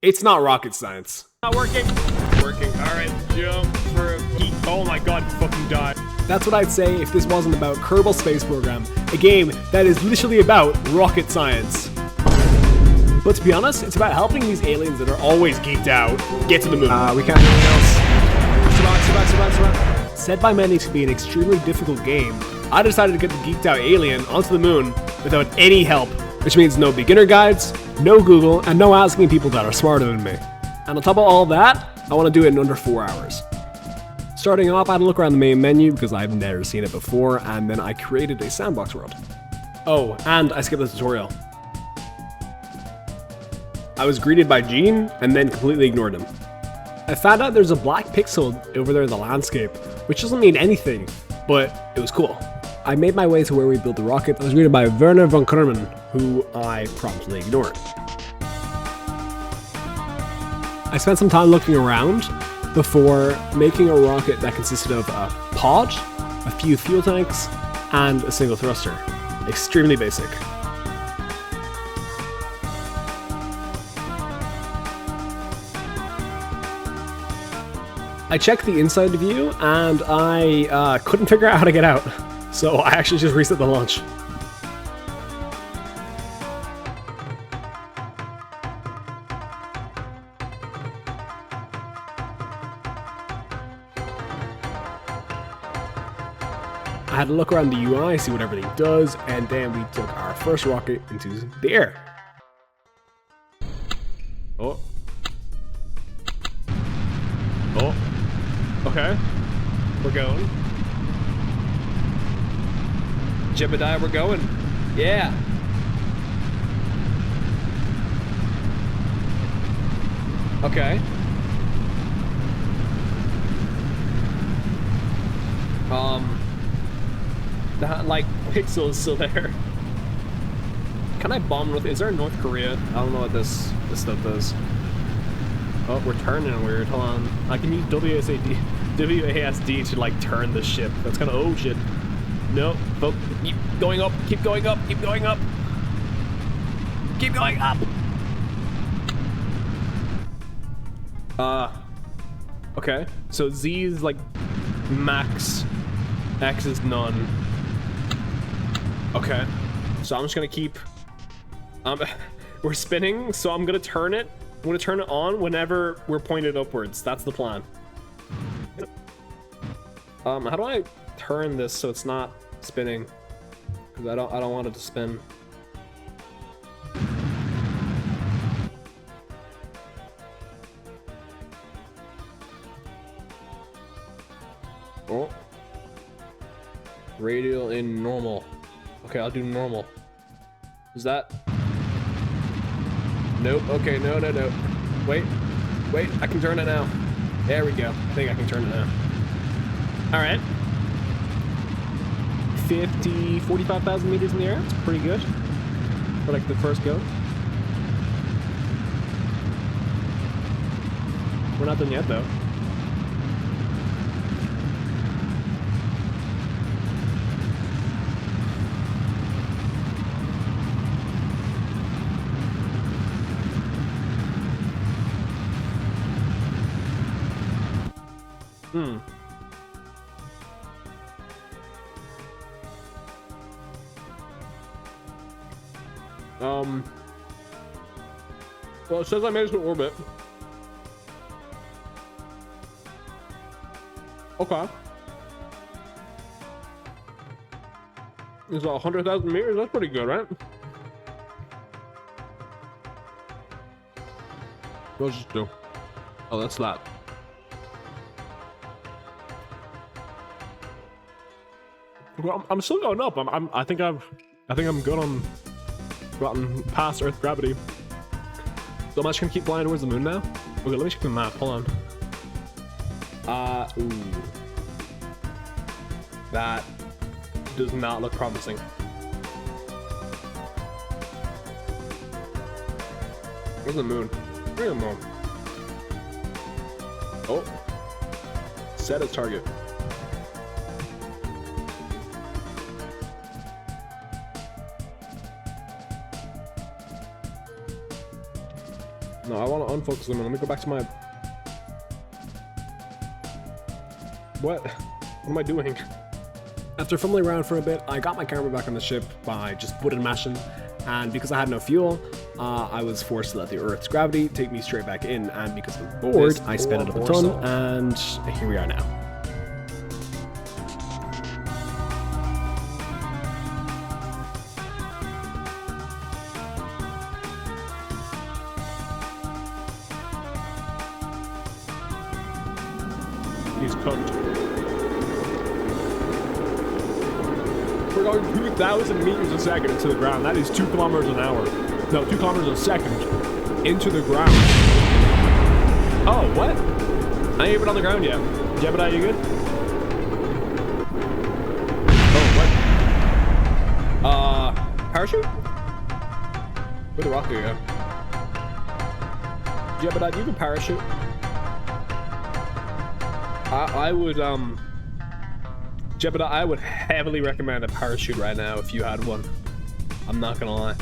It's not rocket science. Not working. Working. Alright, jump for a... Oh my god, fucking died. That's what I'd say if this wasn't about Kerbal Space Program, a game that is literally about rocket science. But to be honest, it's about helping these aliens that are always geeked out get to the moon. We can't do anything else. Survive. Said by many to be an extremely difficult game, I decided to get the geeked out alien onto the moon without any help, which means no beginner guides, no Google, and no asking people that are smarter than me. And on top of all that, I want to do it in under 4 hours. Starting off, I had a look around the main menu because I've never seen it before, and then I created a sandbox world. Oh, and I skipped the tutorial. I was greeted by Gene, and then completely ignored him. I found out there's a black pixel over there in the landscape, which doesn't mean anything, but it was cool. I made my way to where we built the rocket. I was greeted by Werner von Krumen, who I promptly ignored. I spent some time looking around before making a rocket that consisted of a pod, a few fuel tanks, and a single thruster. Extremely basic. I checked the inside view and I couldn't figure out how to get out, so I actually just reset the launch. I had to look around the UI, see what everything does, and then we took our first rocket into the air. Oh. Oh. Okay. We're going. Jebediah, we're going. Yeah. Okay. That, like, pixel is still there. Can I bomb North? Is there North Korea? I don't know what this stuff does. Oh, we're turning weird. Hold on. I can use WASD to, like, turn the ship. That's kind of... Oh, shit. No. Oh, keep going up. Keep going up. Keep going up. Keep going up. Okay. So Z is, like, max. X is none. Okay. So I'm just gonna keep... we're spinning, so I'm gonna turn it. I'm gonna turn it on whenever we're pointed upwards. That's the plan. How do I turn this so it's not spinning? Because I don't want it to spin. Oh. Radial in normal. Okay, I'll do normal. Is that... Nope. Okay, no. Wait, I can turn it now. There we go. I think I can turn it now. All right. 45,000 meters in the air. It's pretty good for like the first go. We're not done yet though. Well, it says I made it to orbit. Okay. It's 100,000 meters. That's pretty good, right? What's this do? Oh, that's that. Well, I'm still going up. I think I'm good on gotten past Earth gravity. So I'm just gonna keep flying towards the moon now. Okay, let me check the map. Hold on. Ooh. That does not look promising. Where's the moon? Where's the moon? Oh. Set as target. No, I want to unfocus them. Let me go back to my... What? What am I doing? After fumbling around for a bit, I got my camera back on the ship by just button mashing, and because I had no fuel, I was forced to let the Earth's gravity take me straight back in, and because I was bored, I sped it up a ton, and here we are now. He's cooked. We're going 2,000 meters a second into the ground. That is 2 kilometers an hour. No, 2 kilometers a second into the ground. Oh, what? I ain't even on the ground yet. Jebediah, you good? Oh, what? Parachute? Where the rocket go? Jebediah, you can parachute. I would, Jebediah, I would heavily recommend a parachute right now if you had one. I'm not gonna lie.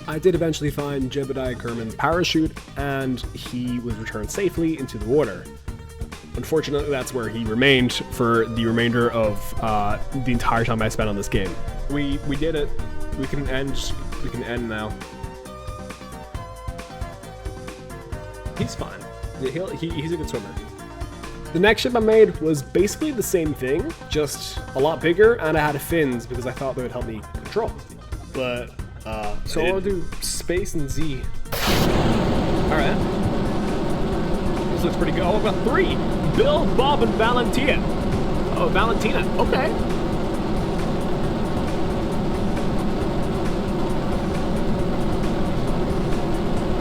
I did eventually find Jebediah Kerman's parachute, and he was returned safely into the water. Unfortunately, that's where he remained for the remainder of the entire time I spent on this game. We did it. We can end now. He's fine. Yeah, he's a good swimmer. The next ship I made was basically the same thing, just a lot bigger, and I had fins because I thought they would help me control. But, so I'll do space and Z. Alright. This looks pretty good. Oh, I've got 3. Bill, Bob, and Valentina. Oh, Valentina. Okay.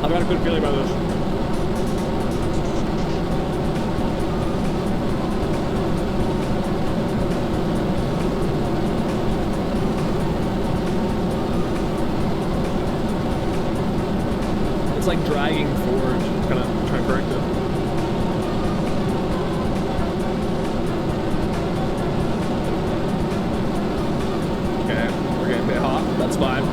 I've got a good feeling about this. It's like dragging forward, kind of trying to correct it. Okay, we're getting a bit hot. That's fine.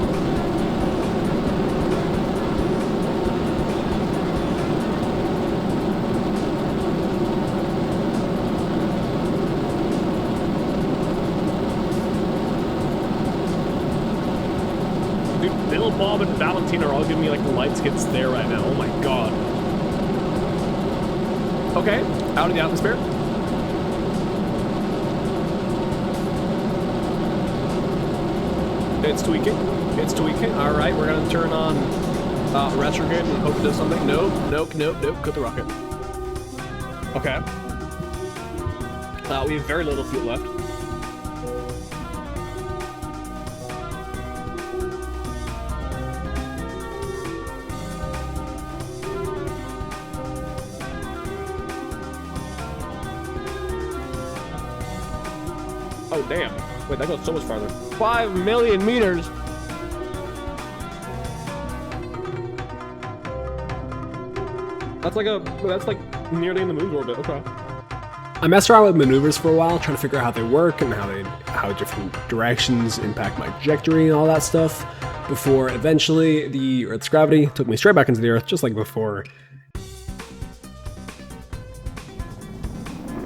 Dude, Bill, Bob, and Valentina are all giving me like the light skids there right now. Oh my god. Okay, out of the atmosphere. It's tweaking. It's tweaking. All right, we're gonna turn on retrograde and hope it does something. Nope, nope, nope, nope. Cut the rocket. Okay. We have very little fuel left. Oh, damn. Wait, that goes so much farther. 5 million meters! That's like nearly in the moon's orbit. Okay. I messed around with maneuvers for a while, trying to figure out how they work and how different directions impact my trajectory and all that stuff, before eventually the Earth's gravity took me straight back into the Earth, just like before.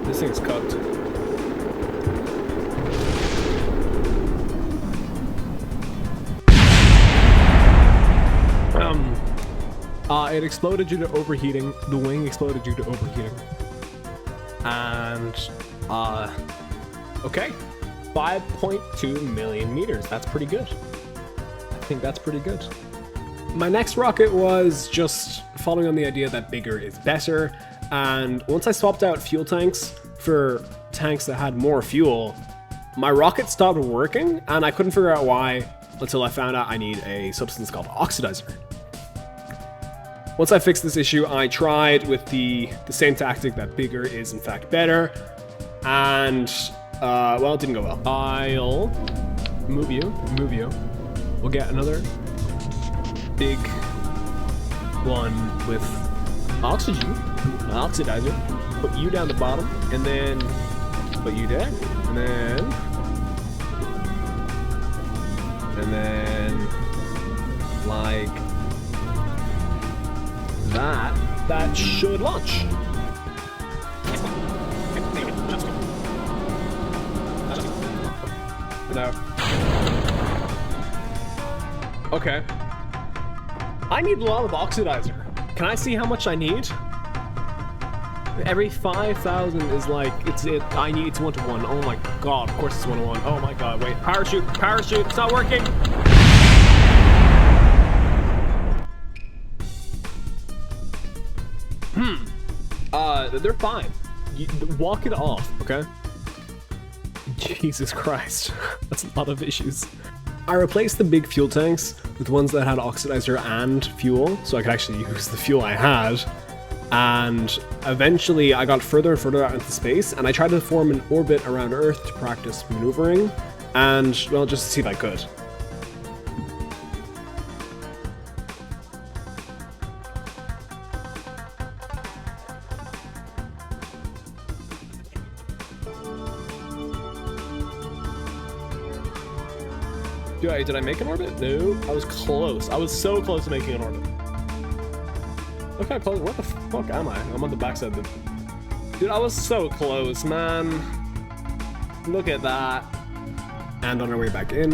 This thing's cooked. It exploded due to overheating. The wing exploded due to overheating. And, okay. 5.2 million meters. That's pretty good. I think that's pretty good. My next rocket was just following on the idea that bigger is better. And once I swapped out fuel tanks for tanks that had more fuel, my rocket stopped working, and I couldn't figure out why until I found out I need a substance called oxidizer. Once I fixed this issue, I tried with the same tactic that bigger is in fact better, and well, it didn't go well. I'll move you. We'll get another big one with oxidizer. Put you down the bottom, and then put you there, and then like that, that should launch. No. Okay. I need a lot of oxidizer. Can I see how much I need? Every 5,000 is like, it's 1-to-1. Oh my god, of course it's 1-to-1. Oh my god, wait, parachute, it's not working! They're fine. Walk it off, okay? Jesus Christ, that's a lot of issues. I replaced the big fuel tanks with ones that had oxidizer and fuel, so I could actually use the fuel I had. And eventually I got further and further out into space, and I tried to form an orbit around Earth to practice maneuvering, and, well, just to see if I could. Did I make an orbit? No, I was close. I was so close to making an orbit. Look how close. Where the fuck am I? I'm on the backside of the... Dude, I was so close, man. Look at that. And on our way back in.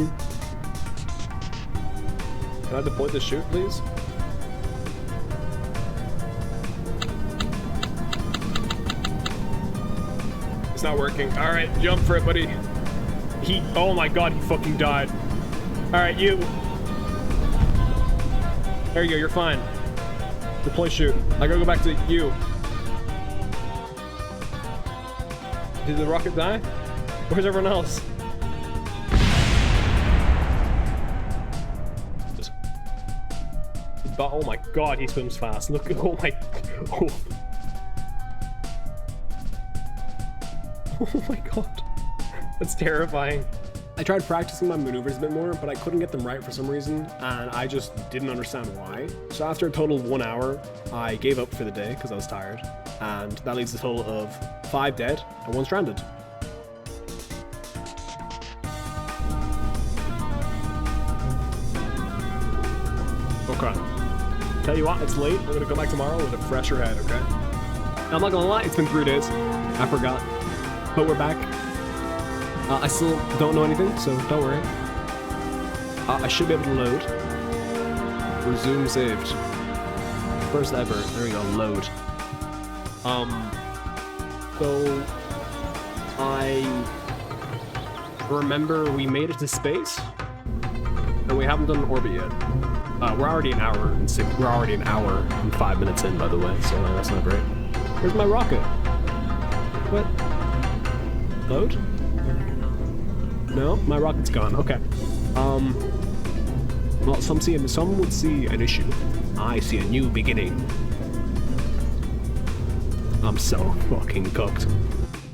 Can I deploy the chute, please? It's not working. Alright, jump for it, buddy. Oh my god, he fucking died. Alright, you. There you go, you're fine. Deploy chute. I gotta go back to you. Did the rocket die? Where's everyone else? Just... Oh my god, he swims fast. Look, oh my... Oh, oh my god. That's terrifying. I tried practicing my maneuvers a bit more, but I couldn't get them right for some reason, and I just didn't understand why. So after a total of 1 hour, I gave up for the day because I was tired, and that leaves a total of 5 dead and 1 stranded. Okay. Tell you what, it's late. We're gonna go back tomorrow with a fresher head, okay? I'm not gonna lie, it's been 3 days. I forgot. But we're back. I still don't know anything, so don't worry. I should be able to load. Resume saved. First ever. There we go, load. So I remember we made it to space, and we haven't done an orbit yet. We're already an hour and 5 minutes in, by the way, so that's not great. Where's my rocket? What? Load? No, my rocket's gone. Okay. Well, some would see an issue. I see a new beginning. I'm so fucking cooked.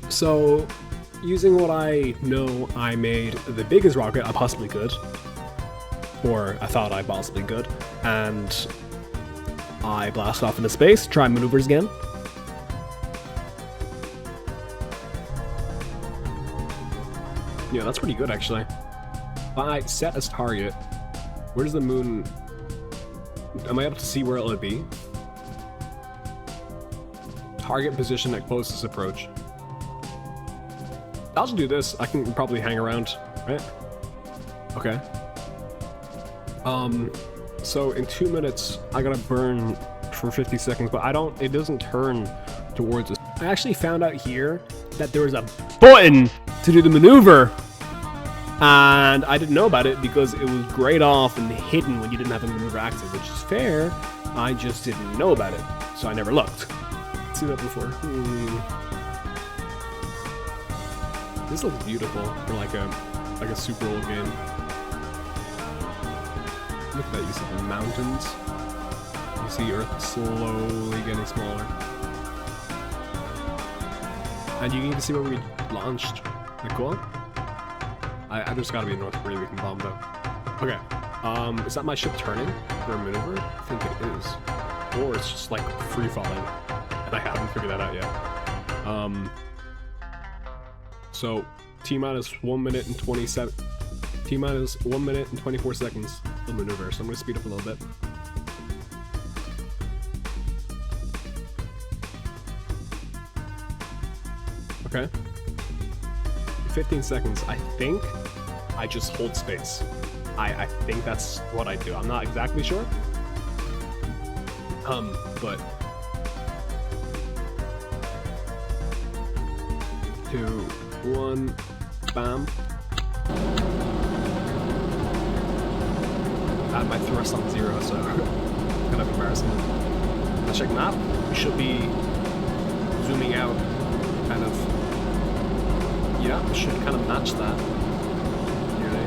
So, using what I know, I made the biggest rocket I possibly could. Or I thought I possibly could. And I blast off into space, try maneuvers again. Yeah, that's pretty good, actually. I set as target. Where's the moon? Am I able to see where it'll be? Target position at closest approach. I'll just do this. I can probably hang around, right? Okay. So in 2 minutes, I gotta burn for 50 seconds, but it doesn't turn towards us. I actually found out here that there was a button to do the maneuver, and I didn't know about it because it was grayed off and hidden when you didn't have a maneuver active, which is fair. I just didn't know about it, so I never looked. Let's see that before. This looks beautiful for like a super old game. Look at that, you see the mountains. You see Earth slowly getting smaller. And you can even see where we launched. Like, cool? There's gotta be a North Korea we can bomb though. Okay. Is that my ship turning for a maneuver? I think it is. Or it's just like free falling. And I haven't figured that out yet. So T-minus 1 minute and 27. T-minus 1 minute and 24 seconds. the maneuver, so I'm gonna speed up a little bit. Okay. 15 seconds. I think I just hold space. I think that's what I do. I'm not exactly sure. But 2, 1, bam. I had my thrust on 0, so kind of embarrassing. Let's check map. We should be zooming out, kind of. Yeah, we should kind of match that. Nearly.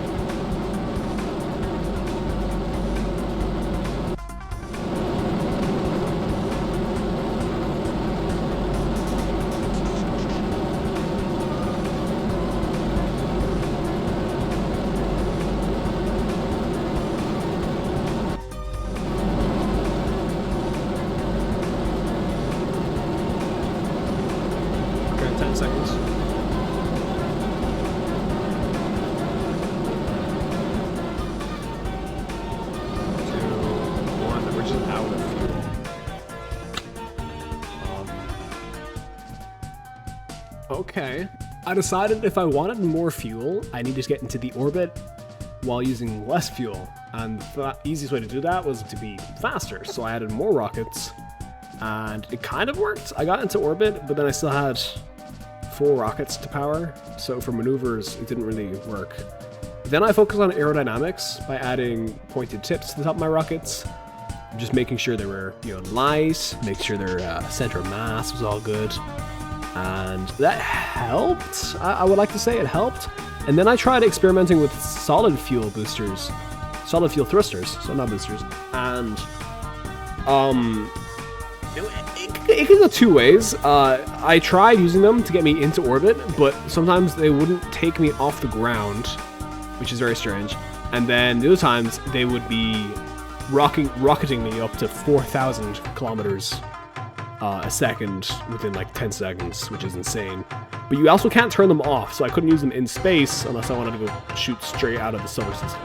Okay, 10 seconds. 2, 1, we're just out of fuel. Okay. I decided if I wanted more fuel, I needed to get into the orbit while using less fuel. And the easiest way to do that was to be faster. So I added more rockets, and it kind of worked. I got into orbit, but then I still had 4 rockets to power. So for maneuvers, it didn't really work. Then I focused on aerodynamics by adding pointed tips to the top of my rockets, just making sure they were, light, make sure their center of mass was all good. And that helped. I would like to say it helped. And then I tried experimenting with solid fuel boosters, solid fuel thrusters, so not boosters. And it could go 2 ways. I tried using them to get me into orbit, but sometimes they wouldn't take me off the ground, which is very strange. And then the other times they would be rocketing me up to 4,000 kilometers a second within like 10 seconds, which is insane. But you also can't turn them off, so I couldn't use them in space unless I wanted to go shoot straight out of the solar system.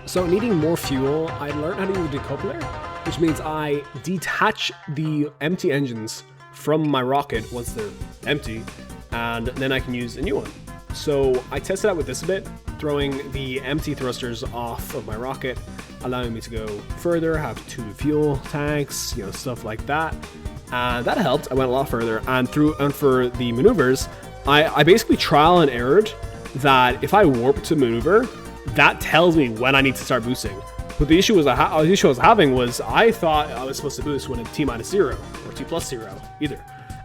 So needing more fuel, I learned how to use a decoupler, which means I detach the empty engines from my rocket once they're empty, and then I can use a new one. So I tested out with this a bit, throwing the empty thrusters off of my rocket, allowing me to go further, have 2 fuel tanks, stuff like that. And that helped. I went a lot further, and for the maneuvers, I basically trial and errored that if I warp to maneuver, that tells me when I need to start boosting. But the issue I was having was I thought I was supposed to boost when it's T-0 or T+0 either,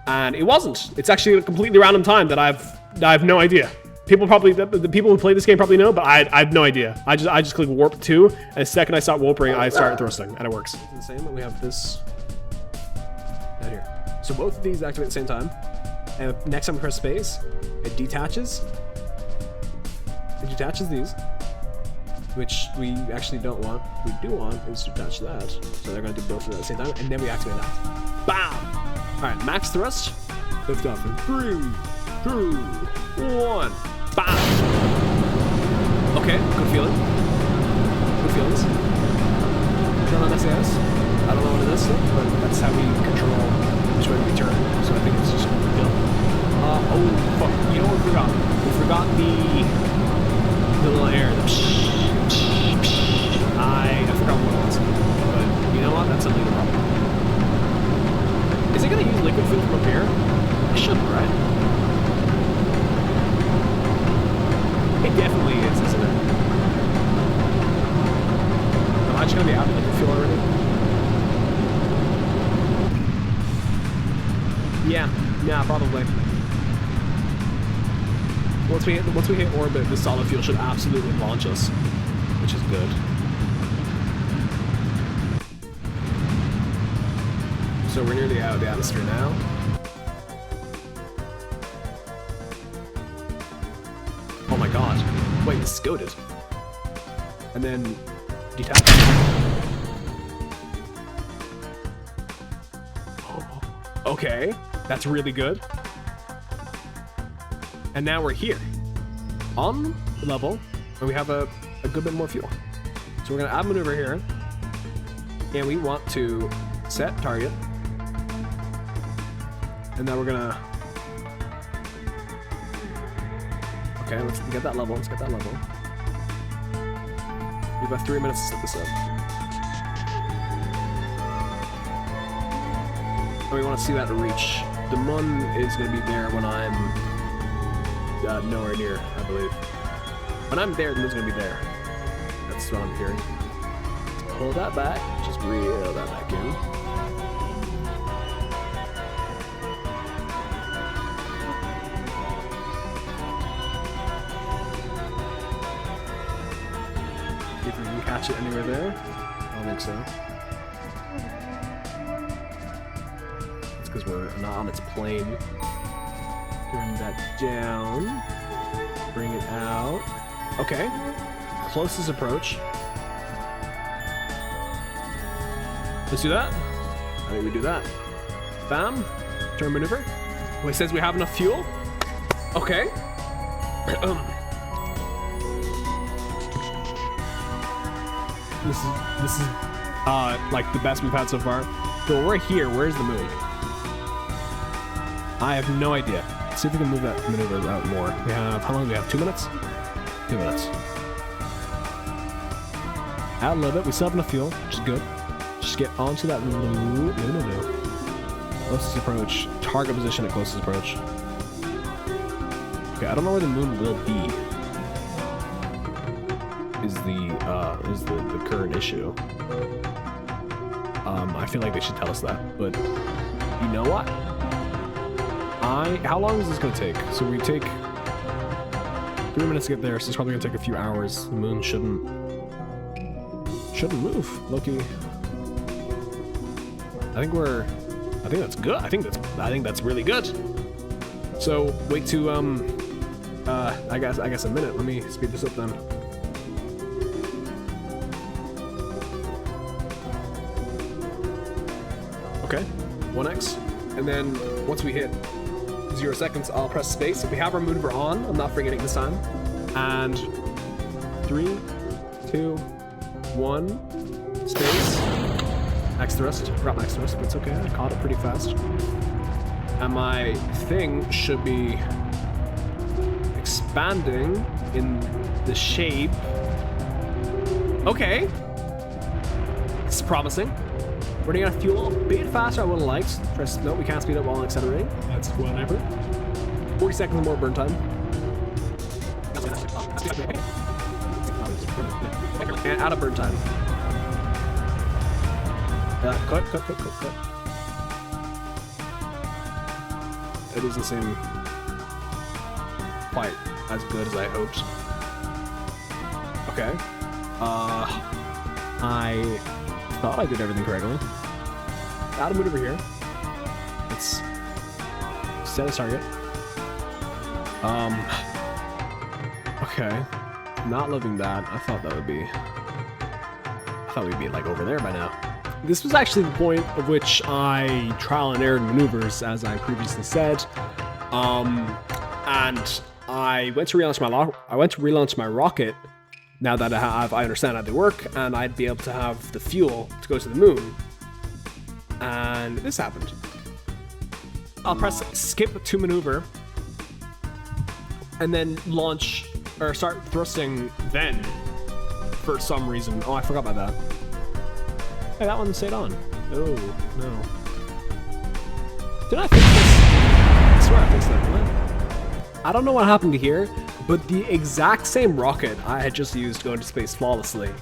and it wasn't. It's actually a completely random time that I have no idea. People probably the people who play this game probably know, but I have no idea. I just click warp 2, and the second I start warping, I start thrusting, and it works. It's the same. We have this down here. So both of these activate at the same time. And next time we press space, it detaches. It detaches these, which we actually don't want. What we do want is to detach that. So they're going to do both of them at the same time, and then we activate that. Bam! All right, max thrust. Lift off in 3, 2, 1. Bam! Okay, good feeling. Good feelings. Turn on SAS. I don't know what it is, but that's how we control which way we turn. So I think it's just good. Oh fuck! You know what we forgot? We forgot the little air. The I forgot what it was. But you know what? That's a little problem. Is it gonna use liquid fuel from up here? It shouldn't, right? It definitely is, isn't it? Am I just gonna be out of liquid fuel already? Yeah, probably. Once we hit orbit, the solid fuel should absolutely launch us, which is good. So we're nearly out of the atmosphere now. Oh my god. Wait, this is goated. And then detach. Okay, that's really good. And now we're here, on level, and we have a good bit more fuel. So So we're gonna add maneuver here. And we want to set target. And then we're gonna... Okay, let's get that level. Let's get that level. We have about 3 minutes to set this up. And we want to see that reach. The moon is going to be there when I'm nowhere near, I believe. When I'm there, the moon's going to be there. That's what I'm hearing. Pull that back. Just reel that back in. See if we can catch it anywhere there. I don't think so. It's because we're not on its plane. Turn that down. Bring it out. Okay. Closest approach. Let's do that. I think we do that. Bam. Turn maneuver. Well, it says we have enough fuel. Okay. This is like the best we've had so far. So we're here. Where's the moon? I have no idea. Let's see if we can move that maneuver out more. We have, how long do we have? 2 minutes? 2 minutes. Out a little bit. We still have enough fuel, which is good. Just get onto that. No. Closest approach. Target position at closest approach. Okay, I don't know where the moon will be. Is the current issue. I feel like they should tell us that, but you know what? How long is this gonna take? So we take 3 minutes to get there, so it's probably gonna take a few hours. The moon shouldn't move. Loki. I think that's good. I think that's really good. So wait to I guess a minute. Let me speed this up then. Okay, 1x, and then once we hit 0 seconds, I'll press space. If we have our maneuver on, I'm not forgetting this time. And 3, 2, 1, space. Max thrust. Forgot max thrust, but it's okay. I caught it pretty fast. And my thing should be expanding in the shape. Okay. It's promising. Running out of fuel a bit faster, I would have liked. Press, no, we can't speed up while accelerating. That's whatever. 40 seconds more burn time. And out of burn time. Cut. It doesn't seem quite as good as I hoped. Okay. I thought I did everything correctly. Add a maneuver here. Let's set a target. Okay. Not loving that. I thought we'd be like over there by now. This was actually the point of which I trial and errored maneuvers, as I previously said. And I went to relaunch my rocket. Now that I understand how they work, and I'd be able to have the fuel to go to the moon. And this happened. I'll press skip to maneuver, and then launch, or start thrusting then, for some reason. Oh, I forgot about that. Hey, that one stayed on. Oh, no. Did I fix this? I swear I fixed that, didn't I? I don't know what happened here, but the exact same rocket I had just used to go into space flawlessly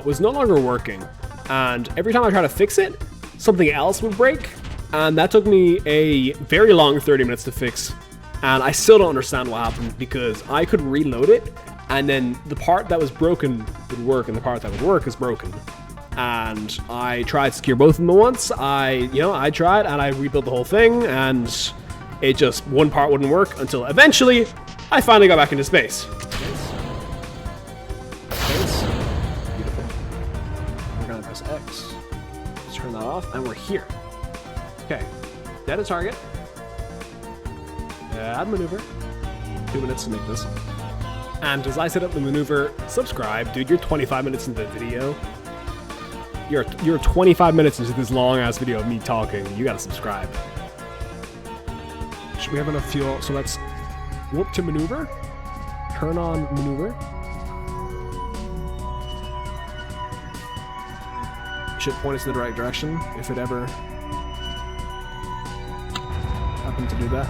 was no longer working. And every time I tried to fix it, something else would break. And that took me a very long 30 minutes to fix. And I still don't understand what happened, because I could reload it, and then the part that was broken would work, and the part that would work is broken. And I tried to secure both of them at once. I tried, and I rebuilt the whole thing, and it just, one part wouldn't work until eventually I finally got back into space. Space. Beautiful. We're gonna press X. Let's turn that off, and we're here. Okay. Dead a target. Add maneuver. 2 minutes to make this. And as I set up the maneuver, subscribe. Dude, you're 25 minutes into the video. You're 25 minutes into this long-ass video of me talking. You gotta subscribe. Should we have enough fuel? So let's warp to maneuver. Turn on maneuver. Should point us in the right direction if it ever happened to do that.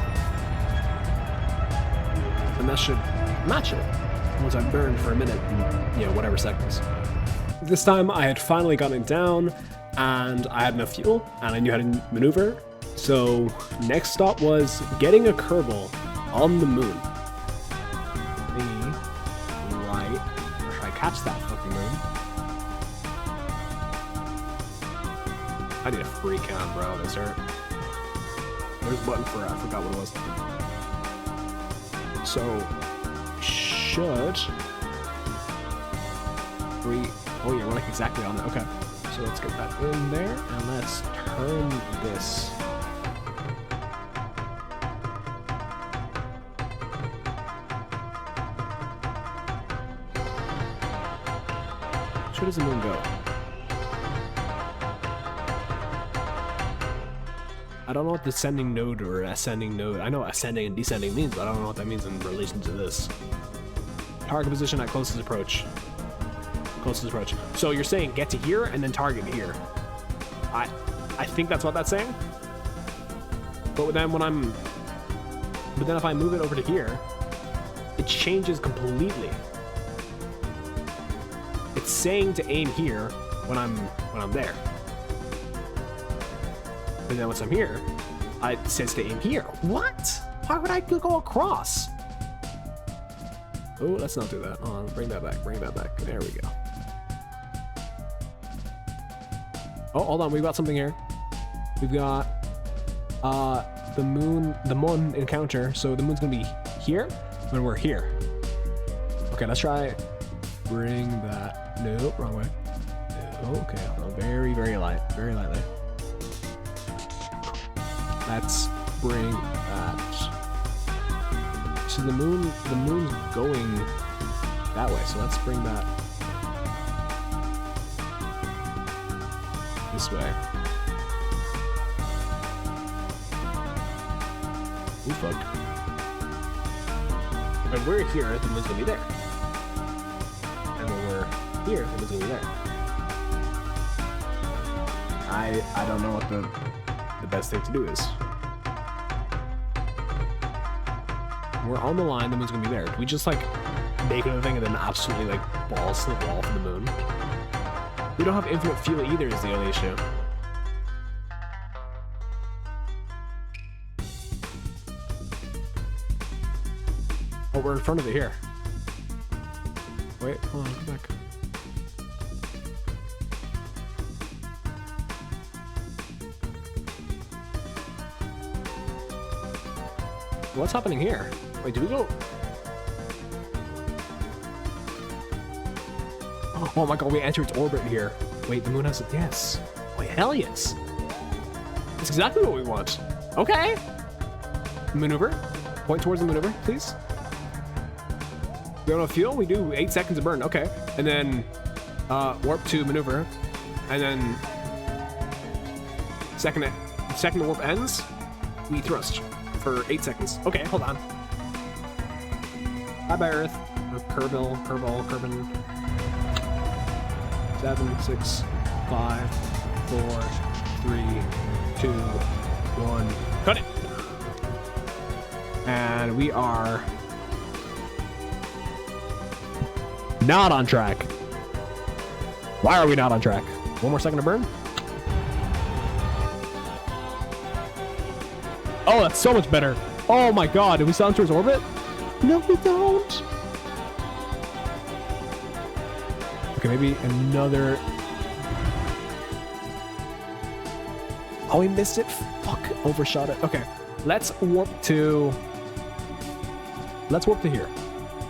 And that should match it once I've burned for a minute and, you know, whatever seconds. This time I had finally gotten it down and I had enough fuel and I knew how to maneuver. So next stop was getting a Kerbal on the moon. Right. Or should I catch that fucking moon? I need a free count, bro. This hurt. There's a button for it. I forgot what it was. So should we? Oh yeah, we're like exactly on it. Okay. So let's get that in there and let's turn this. Where does the moon go? I don't know what descending node or ascending node. I know ascending and descending means, but I don't know what that means in relation to this. Target position at closest approach. Closest approach. So you're saying get to here and then target here. I think that's what that's saying. But then if I move it over to here, it changes completely. It's saying to aim here when I'm there. And then once I'm here, it says to aim here. What? Why would I go across? Oh, let's not do that. Bring that back. Bring that back. There we go. Oh, hold on. We've got something here. We've got the moon encounter. So the moon's gonna be here when we're here. Okay, let's try. Bring that. Nope, wrong way. Okay, hold on. Very, very light. Very lightly. Let's bring that. So the moon's going that way. So let's bring that this way. Oh fuck. When we're here, the moon's gonna be there. And when we're here, the moon's gonna be there. I don't know what the best thing to do is. We're on the line, the moon's gonna be there. Do we just like make it a thing and then absolutely like balls to the wall for the moon? We don't have infinite fuel either is the only issue. Oh, we're in front of it here. Wait, hold on, come back. What's happening here? Wait, do we go? Oh my god, we enter its orbit here. Wait, the moon has it. Yes. Wait, hell yes. That's exactly what we want. Okay. Maneuver. Point towards the maneuver, please. We don't have fuel? We do 8 seconds of burn. Okay. And then warp to maneuver. And then second the warp ends, we thrust. For 8 seconds. Okay, hold on. Bye-bye, Earth. Or Kerbal. 7, 6, 5, 4, 3, 2, 1. Cut it! And we are not on track. Why are we not on track? One more second to burn. Oh, that's so much better. Oh my god, did we sound towards orbit? No, we don't. Okay, maybe another. Oh, we missed it. Fuck, overshot it. Okay, let's warp to here.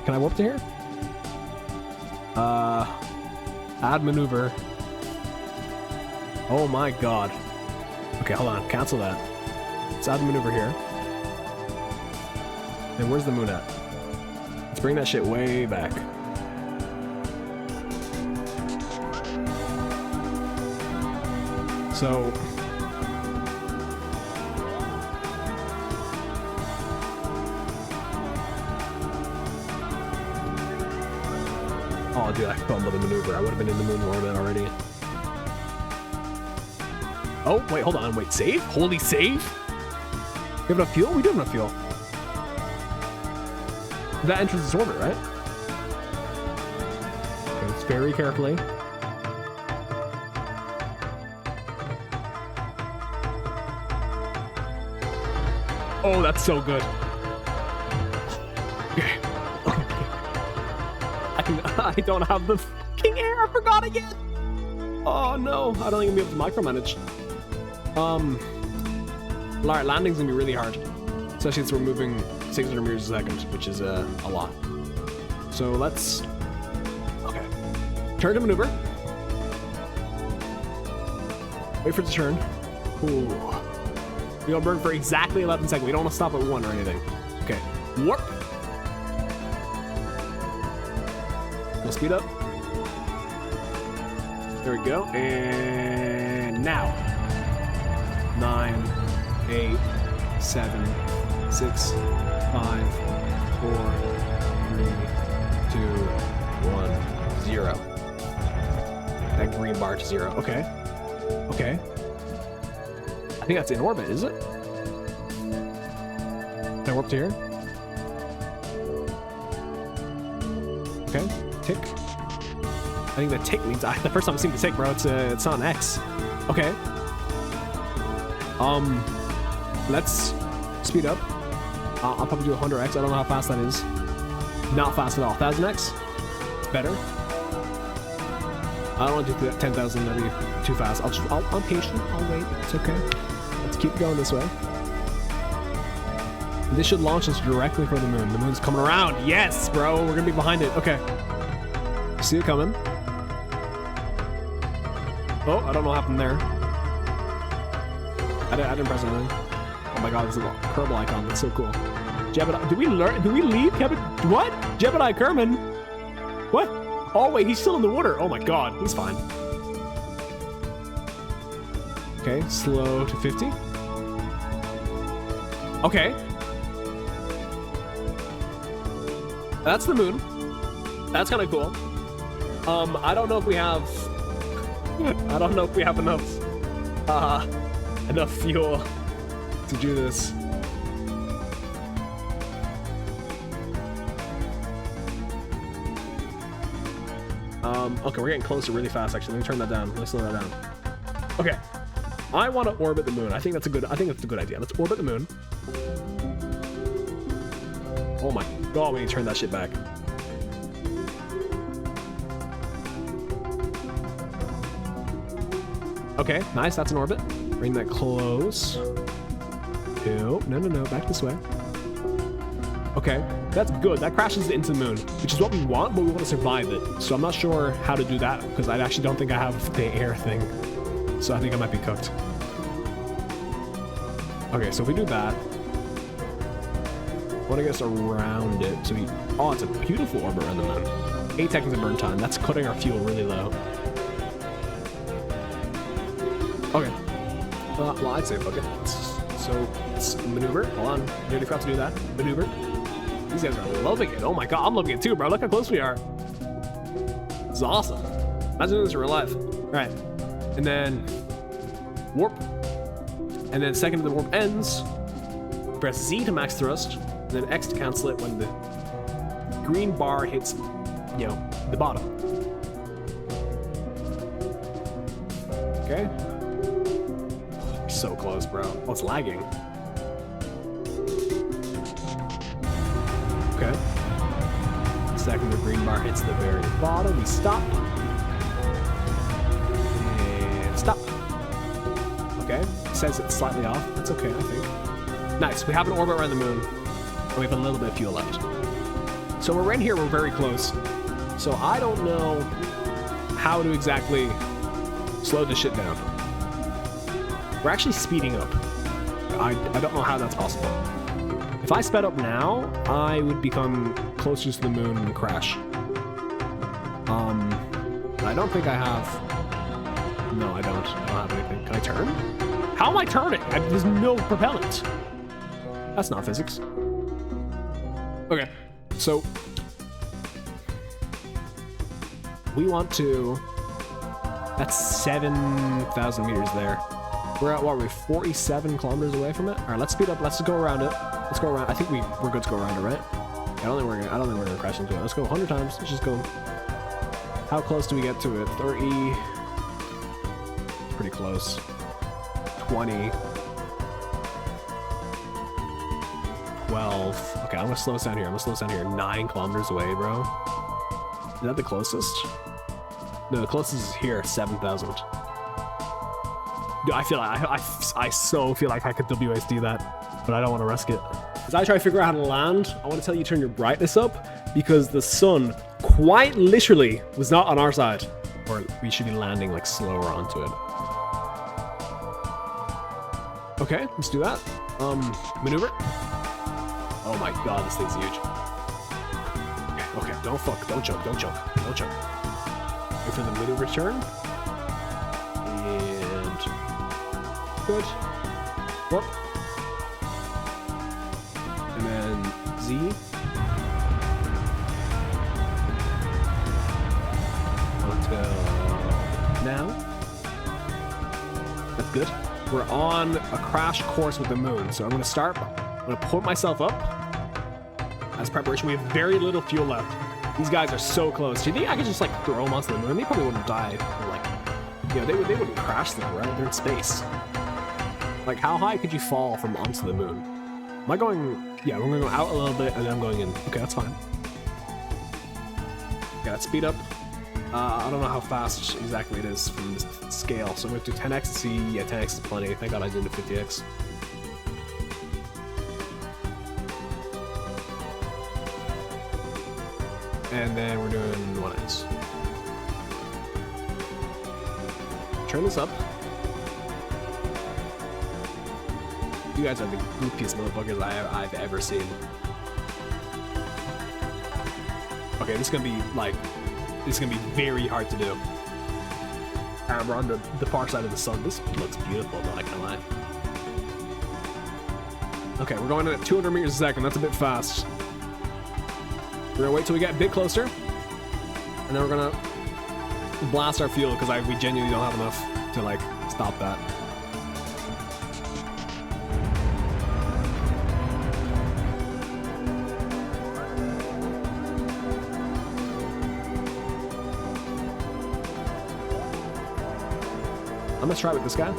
Can I warp to here? Add maneuver. Oh my god. Okay, hold on. Cancel that. Let's add the maneuver here. And where's the moon at? Let's bring that shit way back. So... Oh, dude, I fumbled the maneuver. I would have been in the moon orbit already. Oh, wait, hold on. Wait, save? Holy save? We have enough fuel? We do have enough fuel. That enters this orbit, right? Okay, let's very carefully. Oh, that's so good. Okay. I don't have the fucking air. I forgot again. Oh no, I don't think I'm gonna be able to micromanage. Landing's gonna be really hard, especially since we're moving 600 meters a second, which is a lot. So let's, okay, turn to maneuver. Wait for it to turn. Ooh. We're gonna burn for exactly 11 seconds. We don't want to stop at 1 or anything. Okay, warp. We'll speed up. There we go. And now. 9, 8, 7, 6, 5, 4, 3, 2, 1, 0. That green bar to 0. Okay. Okay. I think that's in orbit, is it? Can I warp to here? Okay. Tick. I think the tick means the first time I've seen the tick, bro. It's not an X. Okay. Let's speed up. I'll probably do 100x. I don't know how fast that is. Not fast at all. 1000x. It's better. I don't want to do 10,000. That'd be too fast. I'm patient. I'll wait. It's okay. Let's keep going this way. This should launch us directly for the moon. The moon's coming around. Yes, bro. We're gonna be behind it. Okay. See it coming. Oh, I don't know what happened there. I didn't press anything. Oh my god, this is a Kerbal icon. That's so cool. Jebediah. Do we leave? What? Jebediah Kerman? What? Oh wait, he's still in the water. Oh my god, he's fine. Okay, slow to 50. Okay. That's the moon. That's kind of cool. I don't know if we have... I don't know if we have enough fuel to do this. Okay, we're getting closer really fast. Actually, let me turn that down. Let me slow that down. Okay, I want to orbit the moon. I think that's a good idea. Let's orbit the moon. Oh my god, we need to turn that shit back. Okay, nice. That's an orbit. Bring that close. No, back this way. Okay, that's good. That crashes into the moon, which is what we want, but we want to survive it. So I'm not sure how to do that, because I actually don't think I have the air thing. So I think I might be cooked. Okay, so if we do that, I want to get us around it. So oh, it's a beautiful orbit around the moon. 8 seconds of burn time. That's cutting our fuel really low. Okay. Well, I'd say fuck it. So, it's maneuver. Hold on. Nearly forgot to do that. Maneuver. These guys are loving it. Oh my god, I'm loving it too, bro. Look how close we are. This is awesome. Imagine doing this in real life. Alright. And then warp. And then second the warp ends, press Z to max thrust, and then X to cancel it when the green bar hits, you know, the bottom. Okay. So close, bro. Oh, it's lagging. Okay. Second, the green bar hits the very bottom. We stop. And stop. Okay. It says it's slightly off. That's okay, I think. Nice. We have an orbit around the moon. And we have a little bit of fuel left. So we're right here. We're very close. So I don't know how to exactly slow this shit down. We're actually speeding up. I don't know how that's possible. If I sped up now, I would become closer to the moon and crash. I don't think I have... No, I don't. I don't have anything. Can I turn? How am I turning? There's no propellant. That's not physics. Okay, so... we want to... That's 7,000 meters there. We're at, what, we're 47 kilometers away from it? All right, let's speed up. Let's just go around it. Let's go around. I think we're good to go around it, right? I don't think we're gonna crash into it. Let's go 100 times. Let's just go. How close do we get to it? 30. Pretty close. 20. 12. Okay, I'm gonna slow us down here. 9 kilometers away, bro. Is that the closest? No, the closest is here, 7,000. Dude, I feel like I so feel like I could WSD that, but I don't want to risk it. As I try to figure out how to land, I want to tell you to turn your brightness up because the sun quite literally was not on our side, or we should be landing like slower onto it. Okay, let's do that. Maneuver. Oh my god, this thing's huge. Okay, don't choke. Wait for the maneuver turn. And good. Warp. And then Z. Until now. That's good. We're on a crash course with the moon, so I'm gonna put myself up as preparation. We have very little fuel left. These guys are so close. Do you think I could just like throw them onto the moon? They probably wouldn't die. Like, you know, they wouldn't crash though, right? They're in space. Like, how high could you fall from onto the moon? Am I going? Yeah, we're gonna go out a little bit and then I'm going in. Okay, that's fine. Yeah, let's speed up. I don't know how fast exactly it is from this scale, so we're going to do 10x to see. Yeah, 10x is plenty. Thank God I did the 50x. And then we're doing 1x. Turn this up. You guys are the goofiest motherfuckers I've ever seen. Okay, this is gonna be like, this is gonna be very hard to do. And we're on the far side of the sun. This looks beautiful, though, I can't lie. Okay, we're going at 200 meters a second. That's a bit fast. We're gonna wait till we get a bit closer, and then we're gonna blast our fuel because we genuinely don't have enough to like stop that. I'm gonna try with this guy.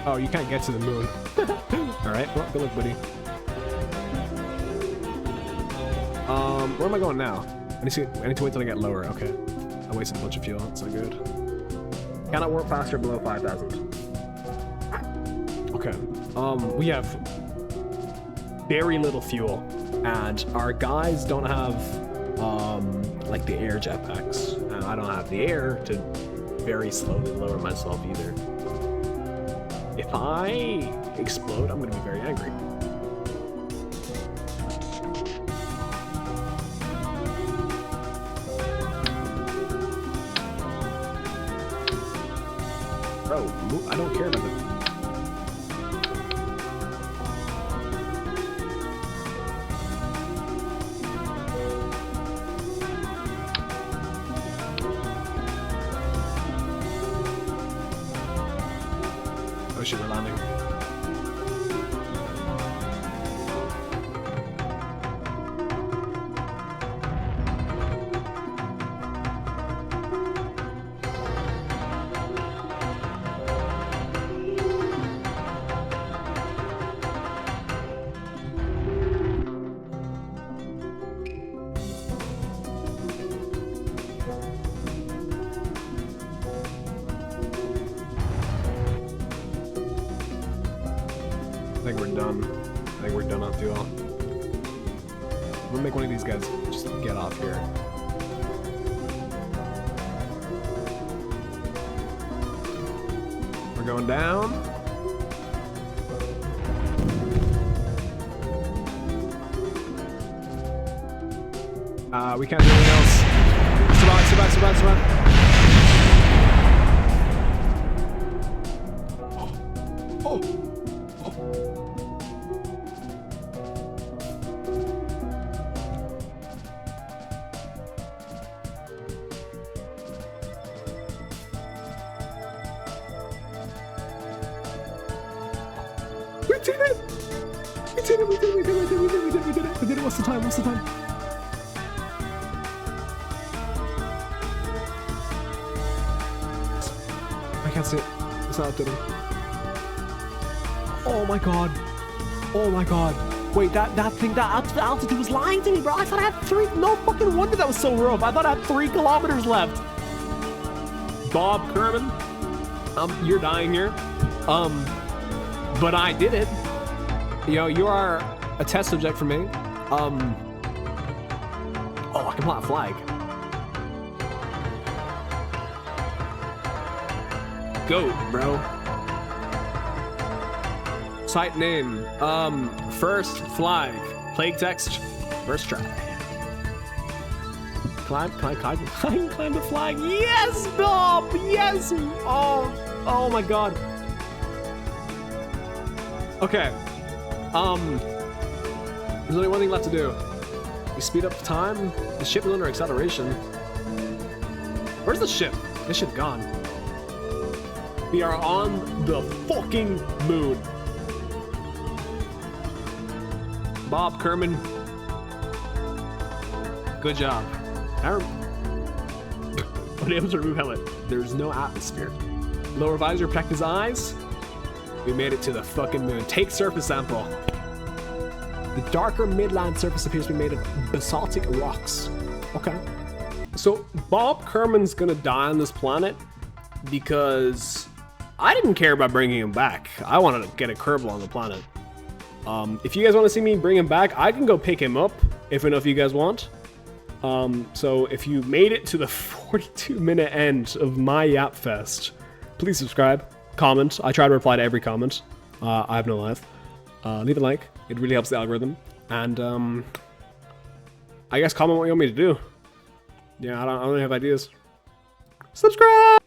Oh, you can't get to the moon. Alright, well, good luck, buddy. Where am I going now? I need to wait till I get lower. Okay. I wasted a bunch of fuel. That's not good. Cannot warp faster below 5,000. Okay. We have very little fuel, and our guys don't have like the air jetpacks, and I don't have the air to very slowly lower myself either. If I explode, I'm gonna be very angry. Bro, I don't care about it. Oh shit, we're landing. I think we're done. I think we're done on fuel. I'm gonna make one of these guys just get off here. We're going down. We can't do anything else. Survive. Oh. We did it! We did it! What's the time? I can't see it. It's not updating. Oh my god. Wait, that altitude was lying to me, bro. I thought I had 3. No fucking wonder that was so rough. I thought I had 3 kilometers left. Bob Kerman, you're dying here. But I did it. Yo, you are a test subject for me. Oh, I can plant a flag. Go, bro. Site name. First flag. Plague text. First try. Climb the flag. Yes, Bob. Yes. Oh my god. Okay. There's only one thing left to do. We speed up time. The ship is under acceleration. Where's the ship? This ship gone. We are on the fucking moon. Bob Kerman. Good job. Unable to remove helmet. There's no atmosphere. Lower visor, protect his eyes. We made it to the fucking moon. Take surface sample. The darker midland surface appears to be made of basaltic rocks. Okay. So Bob Kerman's gonna die on this planet because I didn't care about bringing him back. I wanted to get a Kerbal on the planet. If you guys want to see me bring him back, I can go pick him up if enough of you guys want. So if you made it to the 42-minute end of my Yap Fest, please subscribe, comment. I try to reply to every comment. I have no life. Leave a like. It really helps the algorithm. And I guess comment what you want me to do. Yeah, I don't really have ideas. Subscribe!